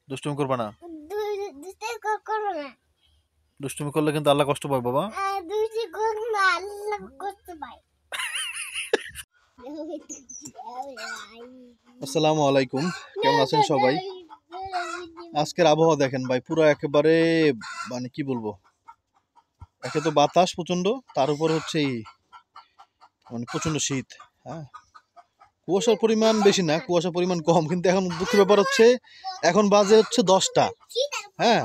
দুষ্টুমি করবা না। করো না। দুষ্টুমি করলে কিন্তু আল্লাহ কষ্ট পায় বাবা। দুষ্টুমি করো না, আল্লাহ কষ্ট পায়। আসসালামু আলাইকুম, কেমন আছেন সবাই? আজকের আবহাওয়া দেখেন ভাই, পুরো একেবারে মানে কি বলবো, একে তো বাতাস প্রচন্ড, তার উপর হচ্ছে এই মানে প্রচন্ড শীত। হ্যাঁ, কুয়াশার পরিমাণ বেশি না, কুয়াশার পরিমাণ কম, কিন্তু এখন দুঃখের ব্যাপার হচ্ছে এখন বাজে হচ্ছে 10টা। হ্যাঁ,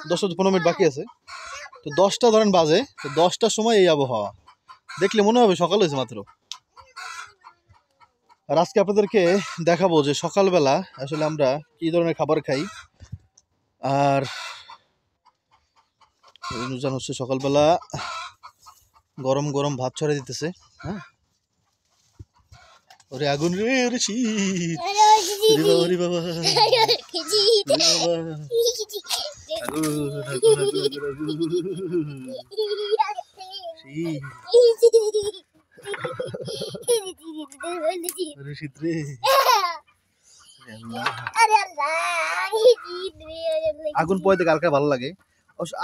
10-15 মিনিট বাকি আছে, তো 10টা ধরেন বাজে, তো 10টার সময় এই আবহাওয়া দেখলে মনে হবে সকাল হয়েছে মাত্র। আর আজকে আপনাদেরকে দেখাবো যে সকালবেলা আসলে আমরা কি ধরনের খাবার খাই। আর নুজান হচ্ছে সকালবেলা গরম গরম ভাত ছড়ে দিতেছে। হ্যাঁ, ওরে আগুন রে, ওরে শীত, ওরে বাবা, ওরে বাবা, আগুন আগুন আগুন আগুন, শীত, ওরে শীত রে। আগুন পোহাইতে কার কার ভালো লাগে?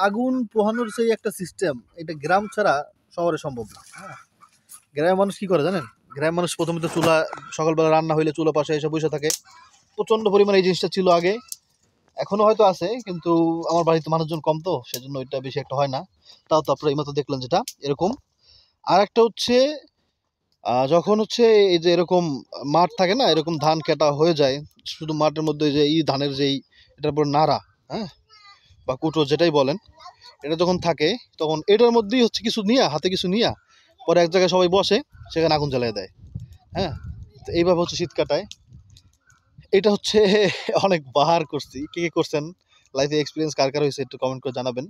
আগুন পোহানোর সেই একটা সিস্টেম, এটা গ্রাম ছাড়া শহরে সম্ভব না। হ্যাঁ, গ্রামের মানুষ কি করে জানেন? গ্রামের মানুষ প্রথমত চুলা, সকালবেলা রান্না হইলে চুলা পাশে এসে বসে থাকে। প্রচন্ড পরিমাণে এই জিনিসটা ছিল আগে, এখনো হয়তো আছে, কিন্তু আমার বাড়িতে মানুষজন কম, তো সেজন্য এটা বেশি একটা হয় না। তাও তো আপনারা এইমাত্র দেখলেন যেটা এরকম। আর একটা হচ্ছে যখন হচ্ছে এই যে এরকম মাঠ থাকে না, এরকম ধান কাটা হয়ে যায়, শুধু মাঠের মধ্যে যে এই ধানের যেই এটার উপর নাড়া, হ্যাঁ, বা কুটো যেটাই বলেন, এটা যখন থাকে তখন এটার মধ্যেই হচ্ছে কিছু নিয়া, হাতে কিছু নিয়া পরে এক জায়গায় সবাই বসে, সেখানে আগুন জ্বালিয়ে দেয়। হ্যাঁ, তো এইভাবে হচ্ছে শীত কাটায়। এটা হচ্ছে অনেক বাহার করছি, কে কে করছেন, লাইফে এক্সপিরিয়েন্স কার কার হয়েছে একটু কমেন্ট করে জানাবেন।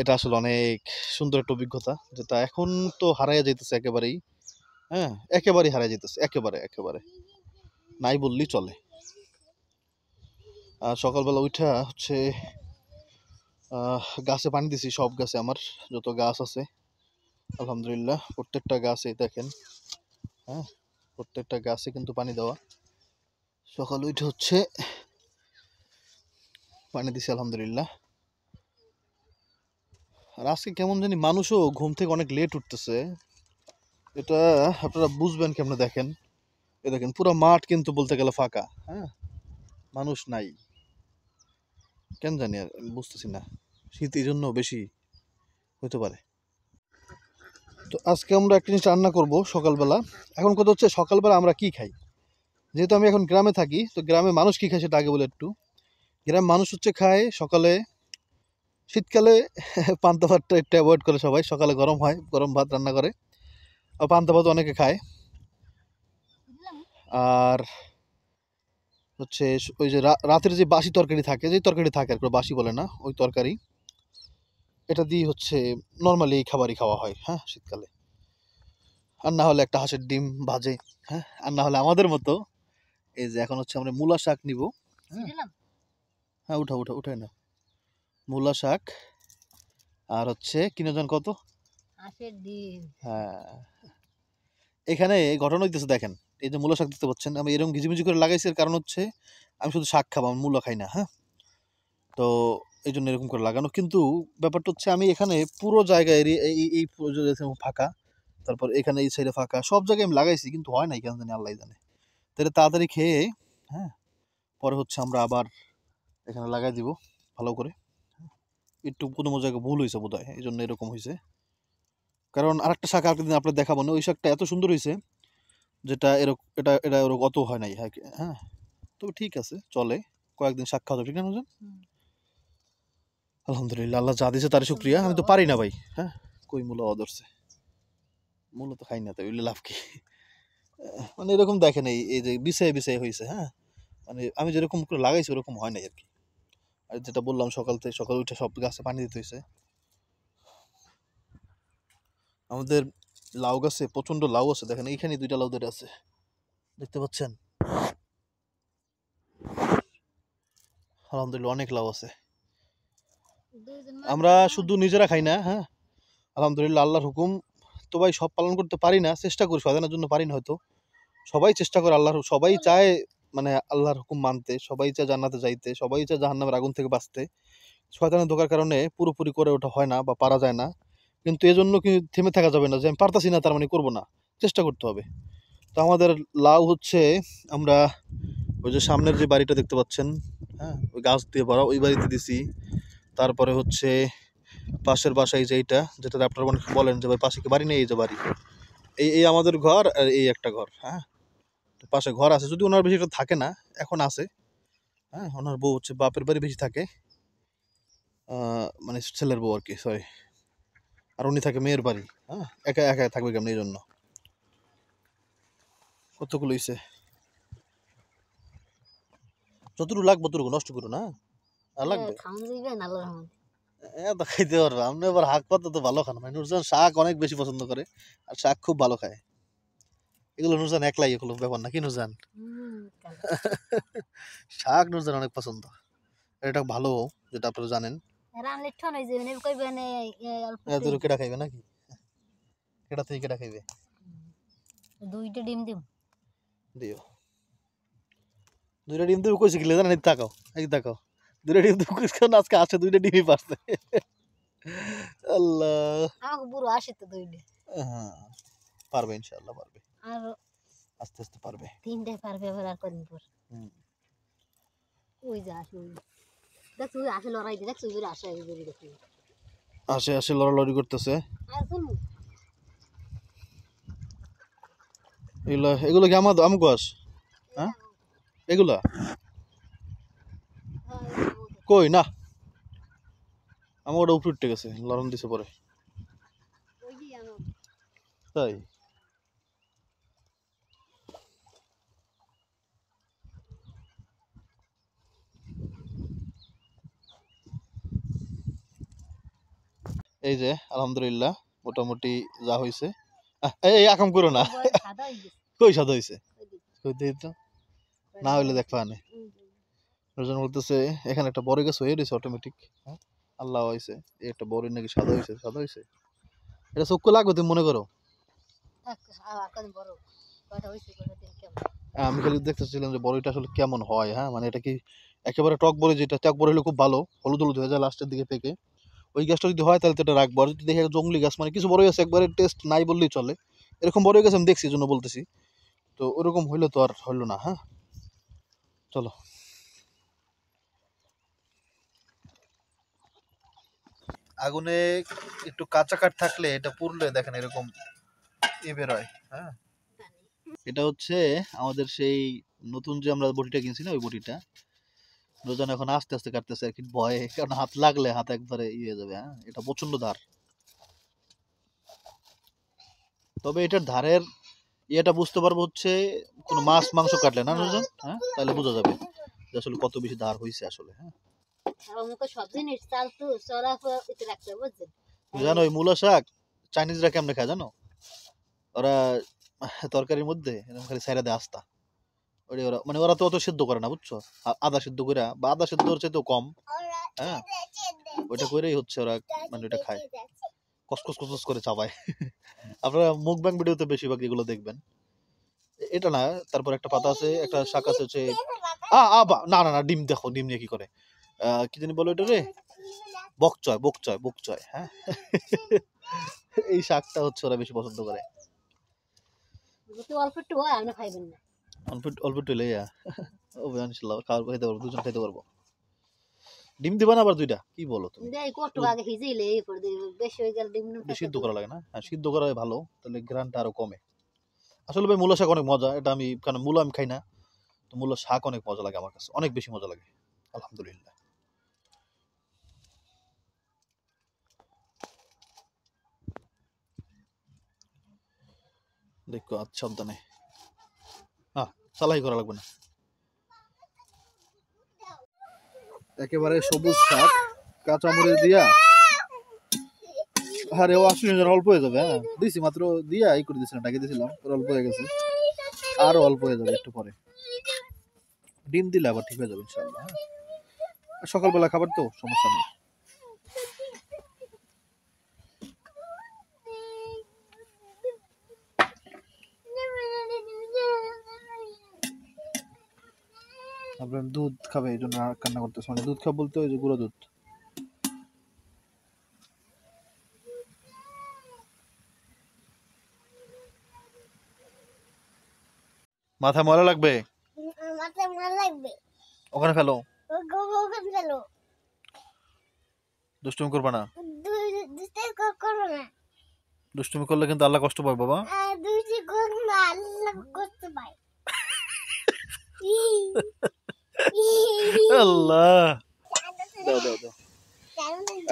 এটা আসলে অনেক সুন্দর একটা অভিজ্ঞতা, যেটা এখন তো হারাইয়া যাইতেছে একেবারেই। হ্যাঁ, একেবারেই হারাই যেতেছে, একেবারে একেবারে নাই বললেই চলে। সকালবেলা উঠা হচ্ছে গাছে পানি দিছি, সব গাছে, আমার যত গাছ আছে আলহামদুলিল্লাহ প্রত্যেকটা গাছে দেখেন। হ্যাঁ, প্রত্যেকটা গাছে কিন্তু পানি দেওয়া। সকাল উঠে হচ্ছে পানি দিছি আলহামদুলিল্লাহ। আর আজকে কেমন জানি মানুষও ঘুম থেকে অনেক লেট উঠতেছে, এটা আপনারা বুঝবেন কেমনে দেখেন। এ দেখেন পুরো মাঠ কিন্তু বলতে গেলে ফাঁকা। হ্যাঁ, মানুষ নাই, কেন জানি আর বুঝতেছি না, শীত এই জন্য বেশি হতে পারে। তো আজকে আমরা একটা জিনিস রান্না করব সকালবেলা। এখন কথা হচ্ছে সকালবেলা আমরা কি খাই, যেহেতু আমি এখন গ্রামে থাকি, তো গ্রামে মানুষ কি খায় সেটা আগে বলে একটু। গ্রামের মানুষ হচ্ছে খায় সকালে, শীতকালে পান্তা ভাতটা একটু অ্যাভয়েড করে সবাই, সকালে গরম হয়, গরম ভাত রান্না করে, আর পান্তা ভাত অনেকে খায়। আর হচ্ছে ওই যে রাতের যে বাসি তরকারি থাকে, যে তরকারি থাকে আর বাসি বলে না, ওই তরকারি, এটা দিয়ে হচ্ছে নর্মালি এই খাবারই খাওয়া হয়। হ্যাঁ, শীতকালে। আর না হলে একটা হাঁসের ডিম ভাজে। হ্যাঁ, আর না হলে আমাদের মতো এই যে এখন হচ্ছে আমরা মূলা শাক নিব। হ্যাঁ, হ্যাঁ, উঠাই না, মূলা শাক আর হচ্ছে কিনোজন কত হাঁসের ডিম। হ্যাঁ, এখানে ঘটনা হইতেছে দেখেন, এই যে মূলা শাক দেখতে পাচ্ছেন, আমি এরকম ঘিজিমিজি করে লাগাইছি, এর কারণ হচ্ছে আমি শুধু শাক খাবো, আমি মূলা খাই না। হ্যাঁ, তো এই জন্য এরকম করে লাগানো, কিন্তু ব্যাপারটা হচ্ছে আমি এখানে পুরো জায়গায় এই পুরো ফাঁকা, তারপর এখানে এই সাইডে ফাঁকা, সব জায়গায় আমি লাগাইছি, কিন্তু হয় নাই কেন জানি, আল্লাহ জানে। তাহলে তাড়াতাড়ি খেয়ে, হ্যাঁ, পরে হচ্ছে আমরা আবার এখানে লাগাই দিব ভালো করে। একটু কোনো জায়গায় ভুল হয়েছে বোধ হয়, এই জন্য এরকম হয়েছে। কারণ আরেকটা শাক আরেকদিন আপনার দেখাবো না, ওই শাকটা এত সুন্দর হয়েছে, যেটা এরকম এটা এটা ওরকম অত হয় নাই। হ্যাঁ, তবে ঠিক আছে, চলে, কয়েকদিন শাক খাওয়া যাবে, ঠিক না নুজান? আলহামদুলিল্লাহ, আল্লাহ যা দিয়েছে তার শুকরিয়া। আমি তো পারি না ভাই। হ্যাঁ, কই মূলা ধরছে, মূলা তো খাই না, তাই লাভ কি? মানে এরকম দেখেন, এই যে বিছাই বিছাই হয়েছে। হ্যাঁ, মানে আমি যেরকম করে লাগাইছি ওরকম হয় নাই আর কি। আর যেটা বললাম, সকাল উঠে সব গাছে পানি দিতে হয়েছে। আমাদের লাউ গাছে প্রচন্ড লাউ আছে, দেখেন এইখানে 2টা লাউ ধরে আছে, দেখতে পাচ্ছেন? আলহামদুলিল্লাহ অনেক লাউ আছে। আমরা শুধু নিজেরা খাই না, হ্যাঁ, আলহামদুলিল্লাহ আল্লাহর হুকুম, তো ভাই সব পালন করতে পারি না, চেষ্টা করি, সাজানোর জন্য পারি না হয়তো, সবাই চেষ্টা করে, আল্লাহর সবাই চায় মানে আল্লাহর হুকুম মানতে, সবাই চায় জান্নাতে যাইতে, সবাই চায় জাহান্নামের আগুন থেকে বাঁচতে। শয়তানের ধোঁকার কারণে পুরোপুরি করে ওঠা হয় না বা পারা যায় না। কিন্তু এজন্য কি থেমে থাকা যাবে না যে আমি পারতাছি না তার মানে করব না। চেষ্টা করতে হবে। তো আমাদের লাউ হচ্ছে আমরা ওই যে সামনের যে বাড়িটা দেখতে পাচ্ছেন, হ্যাঁ? ওই গাছ দিয়ে ভরা ওই বাড়িতে দিছি। তারপরে হচ্ছে পাশের বাসায় যেইটা, যেটাতে আপনারা অনেক বলেন যে ভাই পাশে কি বাড়ি নেই? এই যে বাড়ি। এই আমাদের ঘর আর এই একটা ঘর, হ্যাঁ? তো পাশে ঘর আছে। যদিও ওনার বেশি একটা থাকে না, এখন আছে। হ্যাঁ? ওনার বউ হচ্ছে বাপের বাড়ি বেশি থাকে। মানে ছেলের বউ আরকি, সরি। আর উনি থাকে মেয়ের বাড়ি, হ্যাঁ? একা, একা থাকবে কেমনে এইজন্য। কতগুলো হইছে? যতটুকু লাগবে ততটুকু নষ্ট করো না। আর লাগবে? খাওন দিবেন আল্লাহর রহমতে। এত খাইতে পারবে। আপনি আবার শাক পাতা তো ভালো খান ভাই। নুরজান শাক অনেক বেশি পছন্দ করে। আর শাক খুব ভালো খায়। এগুলো নুরজান একলাই এগুলো ব্যাপার না, কি নুরজান? শাক নুরজান অনেক পছন্দ। এটা ভালো, যেটা আপনারা জানেন। রান্নার ঠন হয়ে যাবে কইবেন অল্প এত কেটা খাইবে নাকি? কেটা থেকে কেটা খাইবে? দুইটা ডিম দিম। দিও। 2টা ডিম তুমি কইছে কিলে জানেন? এই তাকাও, এই তাকাও। 2টা ডিম তুমি কইছ কেন? আজকে আছে 2টা ডিমই পারছে। আল্লাহ। আমাকে বুড়ো আসে তো দুইটা। হ্যাঁ, পারবে ইনশাআল্লাহ পারবে। আর আস্তে আস্তে পারবে। তিনটাই পারবে আবার আর কদিন পর। হুম। ওই যে আসে ওই। দেখছো ওই আসে লড়াই দেখছো ওই আসে ওই বেরি দেখি। আসে আসে লড়ালড়ি করতেছে। আর শুনু এগুলো কি আম গাছ? হ্যাঁ? এগুলা? কই না। আমার ওটা উপরে উঠে গেছে, লরণ দিছে পরে। ওই যে আমার তাই? এই যে আলহামদুলিল্লাহ মোটামুটি যা হইছে। এই আকাম করো না। সাদা হয়ে গেছে। কই সাদা হইছে? কই দেই তো। না হইলে দেখবা না। রোজন বলতেছে এখানে একটা বড় গাছ হয়ে রয়েছে অটোমেটিক। হ্যাঁ? আল্লাহ হইছে। এই একটা বড় নাকি সাদা হইছে, সাদা হইছে। এটা চক্ষু লাগবে তুমি মনে করো? আর কদিন বড় কয়টা হইছে কয়টা দিন কেমন। আমি খালি দেখতেছিলাম যে বড়িটা আসলে কেমন হয়, হ্যাঁ? মানে এটা কি একেবারে টক বড়ি, যেটা টক বড়ি হলে খুব ভালো, হলুদ হলুদ হয়ে যায় লাস্টের দিকে পেকে। ওই গাছটা যদি হয় তাহলে তো এটা রাখবো। আর যদি দেখি একটা জংলি গাছ, মানে কিছু বড়ই আছে একবারে টেস্ট নাই বললেই চলে, এরকম বড়ই গাছ আমি দেখছি, এই জন্য বলতেছি। তো ওরকম হইলে তো আর হইলো না, হ্যাঁ? চলো। আগুনে একটু কাঁচা কাঠ থাকলে এটা পুড়লে দেখেন এরকম বের হয়, হ্যাঁ? এটা হচ্ছে আমাদের সেই নতুন যে আমরা বটিটা কিনছি না, ওই বটিটা রোজান এখন আস্তে আস্তে কাটতেছে আর কি, ভয়ে, কারণ হাত লাগলে হাত একবারে ইয়ে হয়ে যাবে, হ্যাঁ? এটা প্রচন্ড ধার। তবে এটার ধারের ইয়েটা বুঝতে পারবো হচ্ছে কোনো মাছ মাংস কাটলে না রোজান, হ্যাঁ? তাহলে বোঝা যাবে যে আসলে কত বেশি ধার হয়েছে আসলে, হ্যাঁ? আমাকে সব জিনিস চাল তো চড়া এতে রাখতে বুঝছেন। জানো ওই মূলা শাক চাইনিজরা কেমনে খায় জানো? ওরা তরকারির মধ্যে এরকম খালি ছাইড়া দেয় আস্তা। ওরে ওরা মানে ওরা তো অত সিদ্ধ করে না, বুঝছো? আদা সিদ্ধ করে বা আদা সিদ্ধর চাইতেও কম, হ্যাঁ? ওইটা করেই হচ্ছে ওরা মানে ওটা খায়, কসকস কসকস করে চাবায়। আপনারা মুখবাং ভিডিওতে বেশিরভাগ এগুলো দেখবেন। এটা না, তারপর একটা পাতা আছে, একটা শাক আছে হচ্ছে না না না, ডিম দেখো, ডিম নিয়ে কি করে, কি জানি বলো এটা রে, বকচয় বকচয় বকচয়, হ্যাঁ? এই শাকটা হচ্ছে ওরা বেশি পছন্দ করে। অল্প একটু হয় আপনি খাইবেন না। অল্প অল্প একটু লেয়া ও ইনশাল্লাহ খাইতে পারবো, দুজন খাইতে পারবো। ডিম দিবা না আবার 2টা? কি বলো তুমি? দেই কত আগে ভিজিলে এই করে দিই বেশি হয়ে গেল ডিম এটা সিদ্ধ করা লাগে না? হ্যাঁ, সিদ্ধ করা ভালো, তাহলে গ্রানটা আরো কমে। আসলে ভাই মূলা শাক অনেক মজা। এটা আমি, কারণ মূলা আমি খাই না, তো মূলা শাক অনেক মজা লাগে আমার কাছে, অনেক বেশি মজা লাগে, আলহামদুলিল্লাহ। দেখো আচ্ছা, সাবধানে, হ্যাঁ, চালাই করা লাগবে না। একেবারে সবুজ শাক, কাঁচামরিচ দিয়া, আরে ও আসলে অল্প হয়ে যাবে, হ্যাঁ? দিছি মাত্র দিয়া এই করে দিছিলাম, ঢাকি দিছিলাম, অল্প হয়ে গেছে, আরো অল্প হয়ে যাবে একটু পরে। ডিম দিলে আবার ঠিক হয়ে যাবে ইনশাআল্লাহ, হ্যাঁ? সকালবেলা খাবার তো সমস্যা নেই। আপনার দুধ খাবে এই জন্য কান্না করতেছে, মানে দুধ খাবে বলতে ওই যে গুঁড়ো দুধ। মাথা ময়লা লাগবে, মাথায় ময়লা লাগবে, ওখানে ফেলো, ওখানে ফেলো, দুষ্টুমি করবা না। দুষ্টাই করো না, দুষ্টুমি করলে কিন্তু আল্লাহ কষ্ট পায় বাবা। দুষ্টাই করো না, আল্লাহ কষ্ট পায়। আল্লাহ, দাও দাও দাও।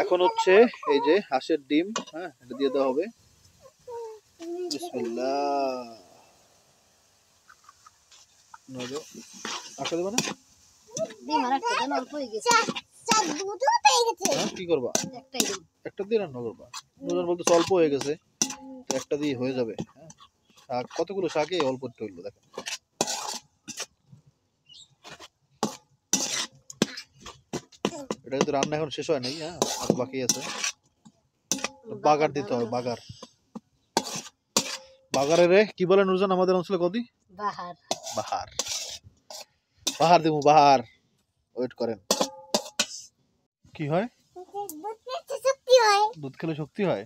এখন হচ্ছে এই যে হাঁসের ডিম, হ্যাঁ এটা দিয়ে দেওয়া হবে। বিসমিল্লাহ, নজো আশা দেব না, ডিম আর একটা দেন, অল্প হয়ে গেছে, দুটো পেয়ে গেছে। হ্যাঁ কি করবা, একটাই ডিম, একটা দিয়ে রান্না করবা। দুজন বলতে অল্প হয়ে গেছে, তো একটা দিয়ে হয়ে যাবে। হ্যাঁ শাক কতগুলো শাকে অল্প একটু হইলো, দেখো এটা কিন্তু রান্না এখন শেষ হয় নাই, হ্যাঁ আর বাকি আছে। বাগার দিতে হবে, বাগার। বাগারে রে কি বলে নুরজান আমাদের অঞ্চলে কদি? বাহার। বাহার, বাহার দিমু বাহার, ওয়েট করেন। কি হয়? শক্তি হয়, দুধ খেলে শক্তি হয়?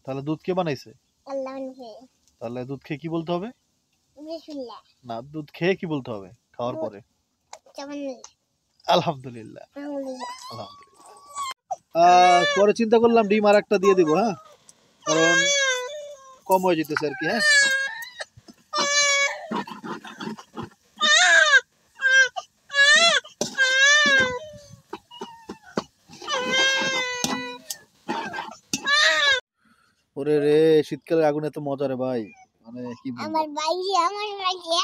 তাহলে দুধ কে বানাইছে? আল্লাহ বানিয়েছে। তাহলে দুধ খেয়ে কি বলতে হবে? বিসমিল্লাহ। না, দুধ খেয়ে কি বলতে হবে খাওয়ার পরে? আলহামদুলিল্লাহ, আলহামদুলিল্লাহ। পরে চিন্তা করলাম ডিম আর একটা দিয়ে দিব, হ্যাঁ কারণ কম হয়ে যেতেছে আর কি। হ্যাঁ ওরে রে, শীতকালের আগুন এত মজা রে ভাই, মানে কি বলবো। আমার ভাই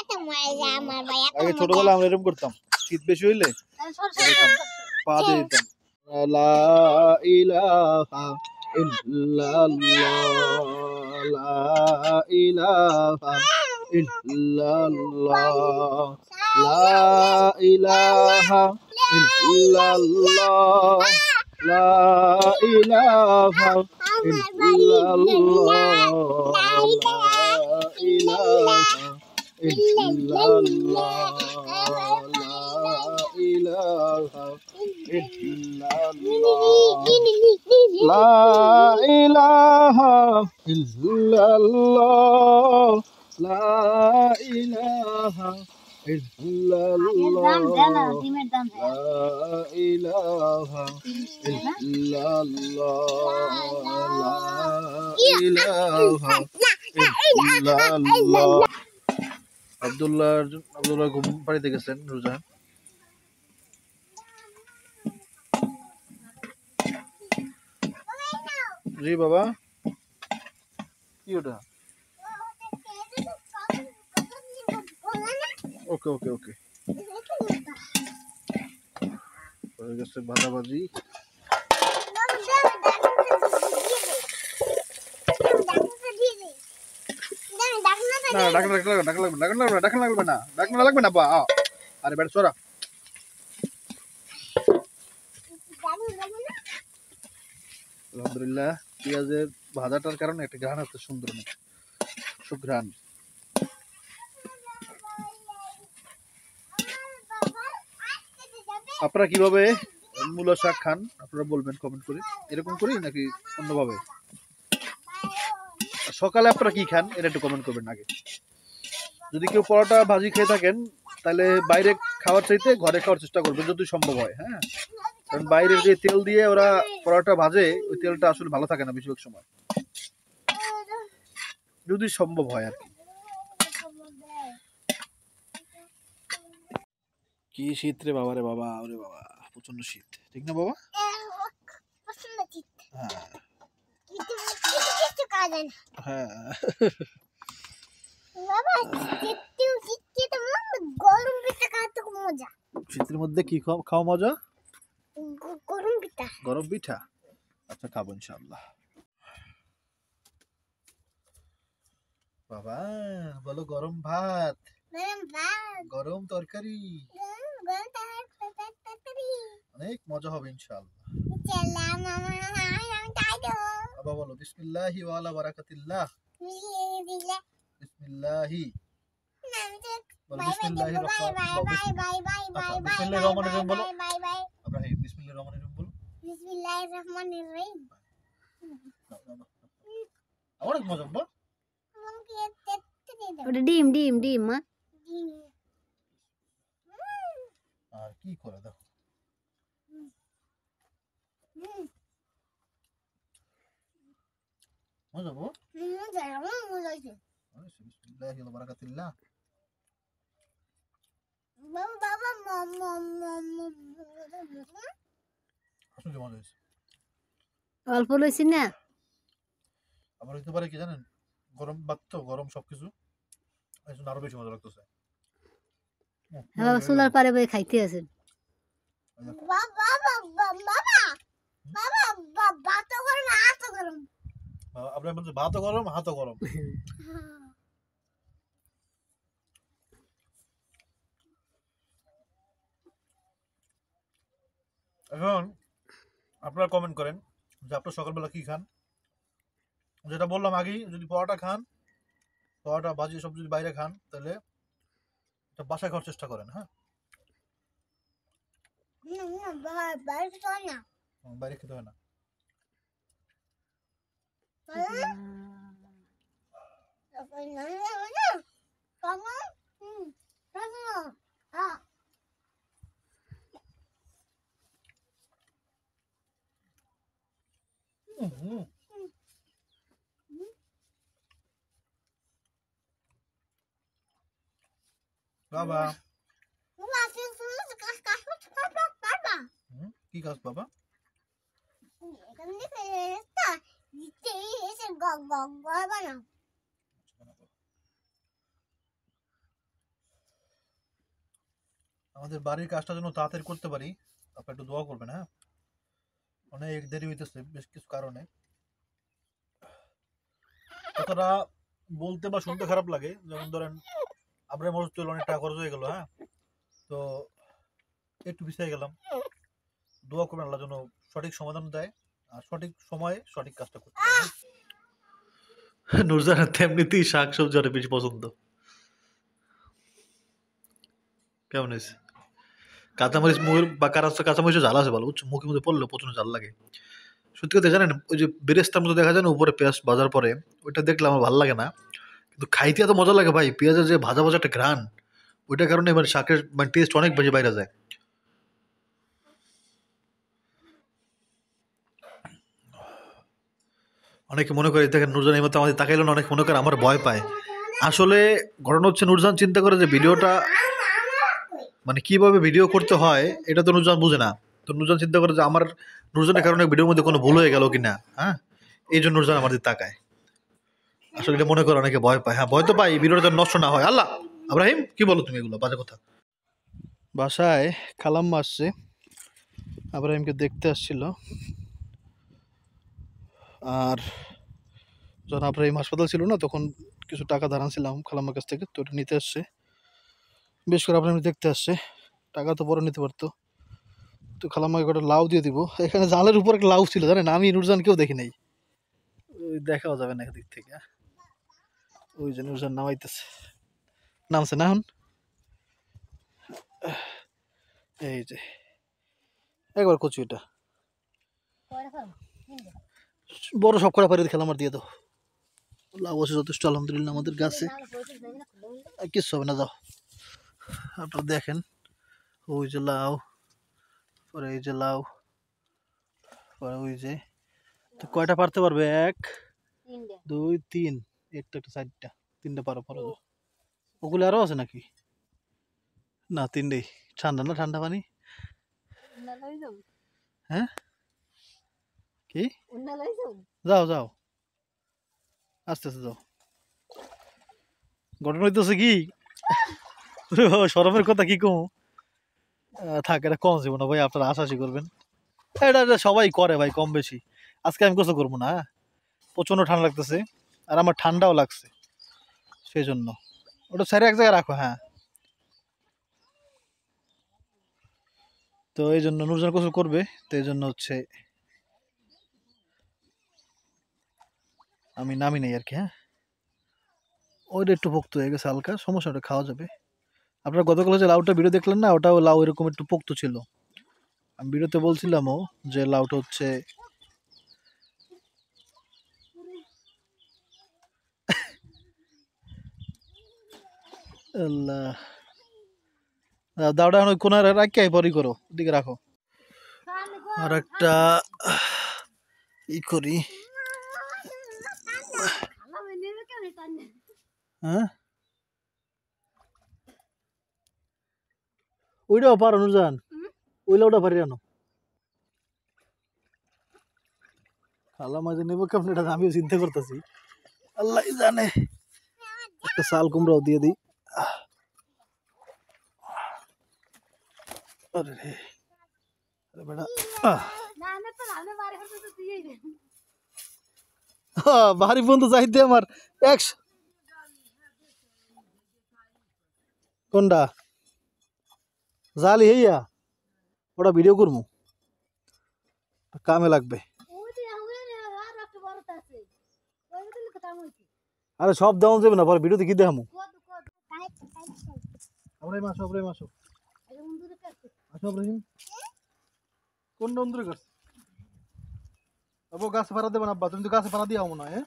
এত মজা, আমার ভাই এত আগে ছোটবেলায় আমরা এরকম করতাম, শীত বেশি হইলে এরকম পা দিয়ে দিতাম, লা ইলাহা ইল্লাল্লাহ, লা ইলাহা ইল্লাল্লাহ, লা ইলাহা ইল্লাল্লাহ, লা ইলাহা ইল্লাল্লাহ, লা ইলাহা ইল্লাল্লাহ, লা ইলাহা ইল্লাল্লাহ, লা ইলাহা ইল্লাল্লাহ, লা ইলাহা ইল্লাল্লাহ, লা ইলাহা ইল্লাল্লাহ, লা ইলাহা ইল্লাল্লাহ। আব্দুল্লাহ ঘুম পাড়িতে গেছেন রোজান। জি বাবা, কি ওটা? ওকে ওকে ওকে, হয়ে গেছে ভাজাভাজি। না ডাকনা লাগবে না, ডাকনা লাগবে না বা, আরে বেটা সরা। আলহামদুলিল্লাহ, পেঁয়াজের ভাজাটার কারণে একটা ঘ্রাণ আছে সুন্দর, অনেক সুঘ্রাণ। আপনারা কিভাবে মূলা শাক খান আপনারা বলবেন কমেন্ট করে, এরকম করি নাকি অন্যভাবে? সকালে আপনারা কি খান এটা একটু কমেন্ট করবেন আগে। যদি কেউ পরোটা ভাজি খেয়ে থাকেন তাহলে বাইরে খাওয়ার চাইতে ঘরে খাওয়ার চেষ্টা করবেন যদি সম্ভব হয়। হ্যাঁ, কারণ বাইরের যে তেল দিয়ে ওরা পরোটা ভাজে ওই তেলটা আসলে ভালো থাকে না বেশিরভাগ সময়, যদি সম্ভব হয় আর কি। কি শীত রে বাবা, রে বাবা, ওরে বাবা, প্রচন্ড শীত, ঠিক না বাবা? হ্যাঁ হ্যাঁ, শীতের মধ্যে কি খাওয়া মজা? গরম পিঠা। গরম পিঠা, আচ্ছা খাবো ইনশাআল্লাহ। বাবা বলো গরম ভাত, গরম তরকারি, অনেক মজা হবে ইনশাআল্লাহ। বাবা বলো বিসমিল্লাহি ওয়া আলা বারাকাতিল্লাহ, বিসমিল্লাহি বলো বিসমিল্লাহির রহমানির রহিম বলো। আব্রাহিম বিসমিল্লাহির রহমানির রহিম বলো। নাও, নাও, নাও। অনেক মজা বল। ওটা ডিম ডিম ডিম মা। আর কি করে দেখো। মজা বল। বিসমিল্লাহি ওয়া বারাকাতুল্লাহ। আসলে মজা হয়েছে। অল্প লইছি না। আবার হইতে পারে কি জানেন, গরম ভাত তো, গরম সবকিছু, এই জন্য আরো বেশি মজা লাগতেছে। হ্যাঁ চুলার পারে বই খাইতে আছেন। আপনার বলছে ভাতও গরম হাতও গরম। এখন আপনারা কমেন্ট করেন যে আপনার সকালবেলা কি খান। যেটা বললাম আগেই, যদি পরোটা খান, পরোটা ভাজি সব যদি বাইরে খান, তাহলে এটা বাসায় খাওয়ার চেষ্টা করেন। হ্যাঁ, বাইরে খেতে হয় না। হুম, বাবা কি কাজ বাবা? আমাদের বাড়ির কাজটা যেন তাড়াতাড়ি করতে পারি, আপনারা একটু দোয়া করবেন। হ্যাঁ, অনেক দেরি হইতেছে বেশ কিছু কারণে। কথাটা বলতে বা শুনতে খারাপ লাগে, যেমন ধরেন আপনার মজুর তেল অনেক টাকা খরচ হয়ে গেল। হ্যাঁ, তো একটু পিছিয়ে গেলাম। দোয়া করবেন আল্লাহ যেন সঠিক সমাধান দেয় আর সঠিক সময়ে সঠিক কাজটা করতে পারে। নুরজানের তেমনিতেই শাক সবজি অনেক বেশি পছন্দ। কেমন হয়েছে? কাঁচামরিচ মুখের বা কাঁচামরিচের ঝাল আছে ভালো, বুঝছো? মুখের মধ্যে পড়লে প্রচন্ড ঝাল লাগে। সত্যি কথা জানেন, ওই যে বেরেস্তার মতো দেখা যায় না উপরে পেঁয়াজ ভাজার পরে, ওইটা দেখলে আমার ভালো লাগে না, কিন্তু খাইতে এত মজা লাগে ভাই। পেঁয়াজের যে ভাজা ভাজা একটা ঘ্রাণ, ওইটার কারণে এবার শাকের মানে টেস্ট অনেক বেশি বাইরে যায়। অনেকে মনে করে দেখেন নুরজান এই মতো আমাদের তাকাইলো না, অনেক মনে করে আমার ভয় পায়। আসলে ঘটনা হচ্ছে নুরজান চিন্তা করে যে ভিডিওটা মানে কিভাবে ভিডিও করতে হয় এটা তো নুরজান বুঝে না। তো নুরজান চিন্তা করে যে আমার নুরজানের কারণে ভিডিওর মধ্যে কোনো ভুল হয়ে গেল কিনা। হ্যাঁ, এই জন্য নুরজান আমাদের তাকায়। আসলে এটা মনে করে অনেকে ভয় পায়। হ্যাঁ, ভয় তো পাই, ভিডিওটা যেন নষ্ট না হয়। আল্লাহ, আব্রাহিম কি বলো তুমি এগুলো বাজে কথা? বাসায় খালাম্মা আসছে, আব্রাহিমকে দেখতে আসছিল। আর যখন আব্রাহিম হাসপাতাল ছিল না, তখন কিছু টাকা ধার আনছিলাম খালাম্মার কাছ থেকে, তো ওটা নিতে আসছে। বেশ করে আব্রাহিম দেখতে আসছে। টাকা তো পরে নিতে পারতো। তো খালাম্মাকে একটা লাউ দিয়ে দিব। এখানে জালের উপর একটা লাউ ছিল জানেন, আমি নুরজান কেউ দেখি নাই। ওই দেখাও যাবে না দিক থেকে। ওই যে নুরজান নামাইতেছে, নামছে না এখন। এই যে একবার কচু, এটা বড় সব করা পারি, খেলা আমার দিয়ে দাও। লাউ আছে যথেষ্ট আলহামদুলিল্লাহ আমাদের গাছে, কিচ্ছু হবে না। যাও আপনারা দেখেন, ওই যে লাউ, পরে এই যে লাউ, পরে ওই যে। তো কয়টা পারতে পারবে? 1 2 3, একটা একটা 4টা, 3টা পারো পারো। ওগুলো আরো আছে নাকি? না, 3টাই। ঠান্ডা না, ঠান্ডা পানি। হ্যাঁ, কি? যাও যাও, আস্তে আস্তে যাও। ঘটনা হইতেছে কি, শরমের কথা কি কম। থাক, এটা কম জীবন ভাই, আপনারা আশাশি করবেন। এটা সবাই করে ভাই কম বেশি। আজকে আমি কিছু করবো না। হ্যাঁ, প্রচন্ড ঠান্ডা লাগতেছে, আর আমার ঠান্ডাও লাগছে, সেই জন্য ওটা ছেড়ে এক জায়গায় রাখো। হ্যাঁ, তো এই জন্য নুরজান কিছু করবে, তো এই জন্য হচ্ছে আমি নামি নেই আর কি। হ্যাঁ, ওইটা একটু ভক্ত হয়ে গেছে হালকা, সমস্যা, ওটা খাওয়া যাবে। আপনার গতকাল যে লাউটা ভিডিও দেখলেন না, ওটাও লাউ এরকম একটু পোক্ত ছিল। আমি ভিডিওতে বলছিলামও যে লাউটা হচ্ছে আল্লাহ। দাওটা এখন ওই কোনার রাখি পরই করো, ওদিকে রাখো। আর একটা ই করি, হ্যাঁ ওইটাও পারো নুরজান, ওই লাউটা পারি জানো। খালা মাঝে নেবো কেমন এটা আমিও চিন্তা করতেছি, আল্লাহ জানে। একটা শাল কুমড়াও দিয়ে দিই। আরে রে, আরে বেটা, বাড়ি পর্যন্ত যাইতে আমার একশো। কোনটা জালি হইয়া ওটা ভিডিও করবো, কামে লাগবে। আরে সব দেওয়া যাবে না, পরে ভিডিওতে কি দেখামু। আব্রাহিম আসো, আব্রাহিম আসো, আসো আব্রাহিম। কোনটা অন্দরে গাছ? আবু গাছে ফাড়া দেবেন আব্বা, তুমি তো গাছে ফাড়া দিয়ে মনে হয়।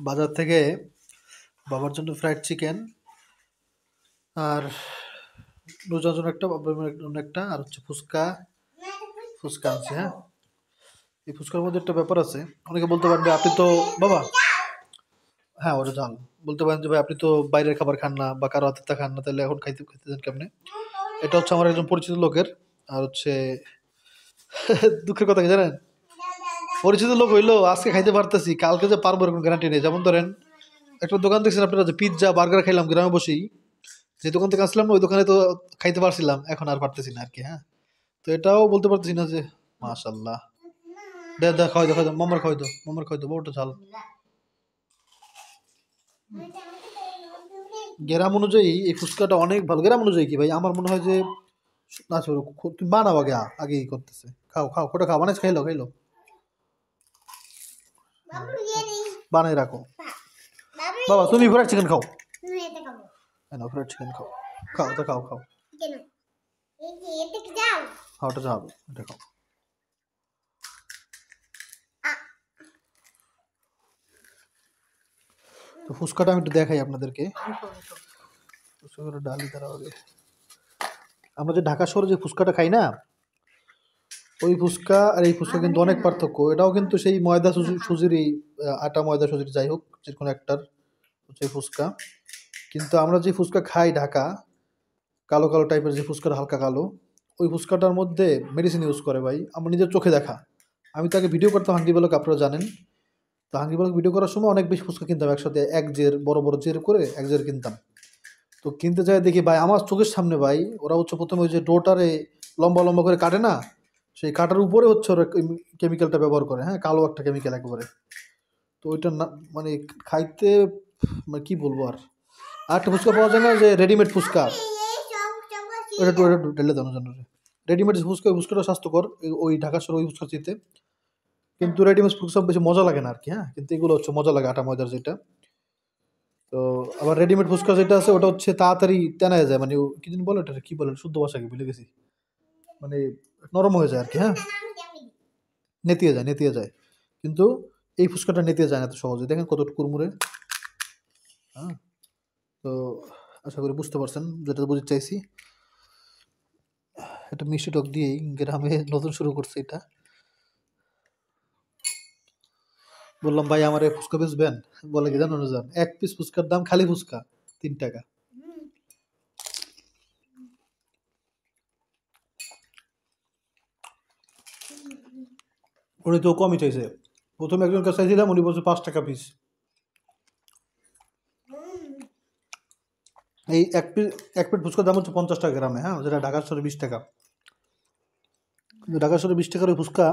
বাজার থেকে বাবার জন্য ফ্রাইড চিকেন, আর নুজার জন্য একটা, বাবার জন্য একটা, আর হচ্ছে ফুচকা। ফুচকা আছে, হ্যাঁ। এই ফুচকার মধ্যে একটা ব্যাপার আছে, অনেকে বলতে পারবে আপনি তো বাবা, হ্যাঁ ওটা জান, বলতে পারেন যে ভাই আপনি তো বাইরের খাবার খান না বা কারো হাতের খান না, তাহলে এখন খাইতে খাইতে যান কেমনে। এটা হচ্ছে আমার একজন পরিচিত লোকের, আর হচ্ছে দুঃখের কথা কি জানেন, পরিচিত লোক হইলো আজকে খাইতে পারতেছি, কালকে যে পারবো এরকম গ্যারান্টি নেই। যেমন ধরেন একটা দোকান দেখছেন আপনারা যে পিৎজা বার্গার খাইলাম গ্রামে বসেই, যে দোকান থেকে আসলাম না ওই দোকানে তো খাইতে পারছিলাম, এখন আর পারতেছি না আর কি, হ্যাঁ। তো এটাও বলতে পারতেছি না যে মাশাল্লাহ। দে দে খাওয়াই দো, খাওয়াই দো, মামার খাওয়াই দো, মামার খাওয়াই দো, বউটা ঝাল। গ্রাম অনুযায়ী এই ফুচকাটা অনেক ভালো। গ্রাম অনুযায়ী কি ভাই, আমার মনে হয় যে না ছোট, তুমি বানাও আগে, আগেই করতেছে। খাও খাও, কোটা খাও, বানাইছ, খাইলো খাইলো, বানাই রাখো। বাবা তুমি ফ্রাইড চিকেন খাও, না ফ্রাইড চিকেন খাও, খাও তো খাও খাও, খাও ওটা যাও, এটা খাও। তো ফুচকাটা আমি একটু দেখাই আপনাদেরকে। ফুচকাটা ডালি তারা আগে, আমরা যে ঢাকা শহরে যে ফুচকাটা খাই না, ওই ফুচকা আর এই ফুচকা কিন্তু অনেক পার্থক্য। এটাও কিন্তু সেই ময়দা সুজিরই, আটা ময়দা সুজির যাই হোক যে কোনো একটার হচ্ছে ফুচকা। কিন্তু আমরা যে ফুচকা খাই ঢাকা, কালো কালো টাইপের যে ফুচকাটা, হালকা কালো, ওই ফুচকাটার মধ্যে মেডিসিন ইউজ করে ভাই, আমার নিজের চোখে দেখা। আমি তাকে ভিডিও করতাম হাঙ্গি বলক, আপনারা জানেন। তো হাঙ্গি বলক ভিডিও করার সময় অনেক বেশি ফুচকা কিনতাম একসাথে, এক জের বড় বড় জের করে এক জের কিনতাম। তো কিনতে যাই দেখি ভাই আমার চোখের সামনে ভাই, ওরা হচ্ছে প্রথমে ওই যে ডোটারে লম্বা লম্বা করে কাটে না, সেই কাটার উপরে হচ্ছে ওরা কেমিক্যালটা ব্যবহার করে, হ্যাঁ, কালো একটা কেমিক্যাল একবারে। তো ওইটা না মানে খাইতে, মানে কি বলবো আর। আর একটা ফুচকা পাওয়া যায় না যে রেডিমেড ফুচকা, ওটা একটু ঢেলে দেওয়ার জন্য, রেডিমেড ফুচকা, ওই ফুচকাটা স্বাস্থ্যকর ওই ঢাকা শহর ওই ফুচকা চিতে, কিন্তু রেডিমেড ফুচকা বেশি মজা লাগে না আর কি, হ্যাঁ। কিন্তু এগুলো হচ্ছে মজা লাগে আটা ময়দার যেটা। তো আবার রেডিমেড ফুচকা যেটা আছে ওটা হচ্ছে তাড়াতাড়ি তেনায় যায়, মানে কি যেন বলে, এটা কি বলে শুদ্ধ ভাষা কি ভুলে গেছি, মানে নরম হয়ে যায় আর কি, হ্যাঁ, নেতিয়ে যায়, নেতিয়ে যায়। কিন্তু এই ফুচকাটা নেতিয়ে যায় না এত সহজে, দেখেন কত কুরমুরে, হ্যাঁ। তো আশা করি বুঝতে পারছেন যেটা বুঝতে চাইছি। এটা মিষ্টি টক দিয়েই গ্রামে নতুন শুরু করছে এটা। বললাম ভাই আমার এই ফুচকা বেচবেন, বলে কি জানো জান, এক পিস ফুচকার দাম খালি ফুচকা 3 টাকা। উনি তো কমই চাইছে, প্রথমে একজন কাছে চাইছিলাম, উনি বলছে 5 টাকা পিস। এই এক প্লেট ফুচকার দাম হচ্ছে 50 টাকা গ্রামে, হ্যাঁ, যেটা ঢাকার শহরে 20 টাকা। কিন্তু ঢাকার শহরে 20 টাকার ওই ফুচকা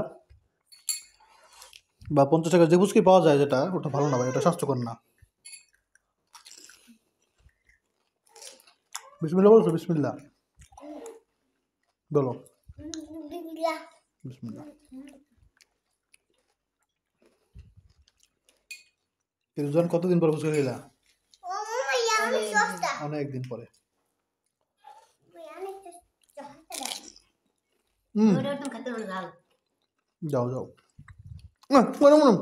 বা 50 টাকার যে ফুচকাই পাওয়া যায়, যেটা ওটা ভালো না ভাই, ওটা স্বাস্থ্যকর না। বিসমিল্লাহ বলছো, বিসমিল্লাহ। বলো বিসমিল্লাহ। তিরুজন কতদিন পর ফুচকা খেলা? অনেক দিন পরে। ওটা একদম খেতে ভালো ঝাল। যাও যাও। মনে মনে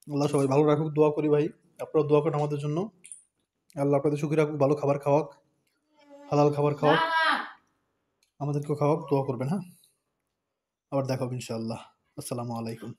আল্লাহ সবাই ভালো রাখুক, দোয়া করি ভাই। আপনারা দোয়া করেন আমাদের জন্য। আল্লাহ আপনাদের সুখী রাখুক, ভালো খাবার খাওয়াক, হালাল খাবার খাওয়াক, আমাদেরকেও খাওয়াক, দোয়া করবেন। হ্যাঁ, আবার দেখা হবে ইনশাআল্লাহ। আসসালামু আলাইকুম।